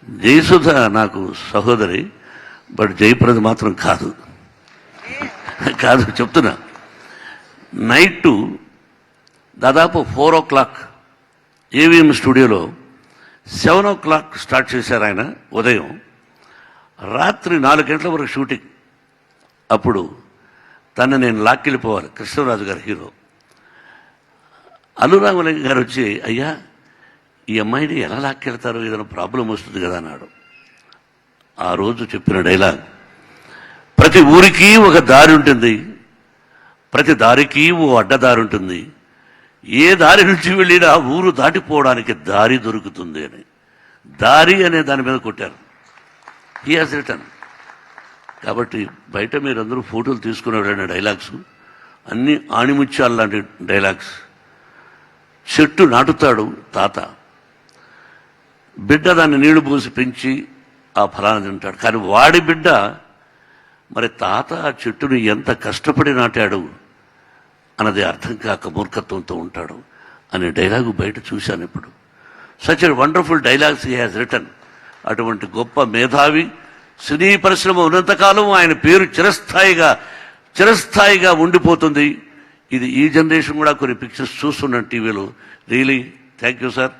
జయసుధ నాకు సహోదరి, బట్ జయప్రద మాత్రం కాదు. చెప్తున్నా. నైట్ దాదాపు 4 o'clock ఏవిఎం స్టూడియోలో 7 o'clock స్టార్ట్ చేశారు ఆయన ఉదయం. రాత్రి 4 గంటల వరకు షూటింగ్. అప్పుడు తను నేను లాక్కెళ్ళిపోవాలి. కృష్ణరాజు గారు హీరో. అల్లురామలింగ గారు వచ్చి, అయ్యా ఈ అమ్మాయిని ఎలా లాక్కెళ్తారు, ఏదైనా ప్రాబ్లం వస్తుంది కదా అన్నాడు. ఆ రోజు చెప్పిన డైలాగ్, ప్రతి ఊరికి ఒక దారి ఉంటుంది, ప్రతి దారికి ఓ అడ్డదారి ఉంటుంది, ఏ దారి నుంచి వెళ్ళినా ఆ ఊరు దాటిపోవడానికి దారి దొరుకుతుంది అని. దారి అనే దాని మీద కొట్టారు. He has return. కాబట్టి బయట మీరందరూ ఫోటోలు తీసుకుని వెళ్ళిన డైలాగ్స్ అన్నీ ఆణిముత్యాలు లాంటి డైలాగ్స్. చెట్టు నాటుతాడు తాత, బిడ్డ దాన్ని నీళ్లు పోసి పెంచి ఆ ఫలాన్ని తింటాడు. కానీ వాడి బిడ్డ మరి తాత ఆ చెట్టుని ఎంత కష్టపడి నాటాడు అన్నది అర్థం కాక మూర్ఖత్వంతో ఉంటాడు అనే డైలాగు బయట చూశాను ఇప్పుడు. Such a wonderful dialogues he has return. అటువంటి గొప్ప మేధావి సినీ పరిశ్రమ ఉన్నంతకాలం ఆయన పేరు చిరస్థాయిగా ఉండిపోతుంది. ఇది ఈ జనరేషన్ కూడా కొన్ని పిక్చర్స్ చూస్తున్నాను టీవీలో. Really thank you sir.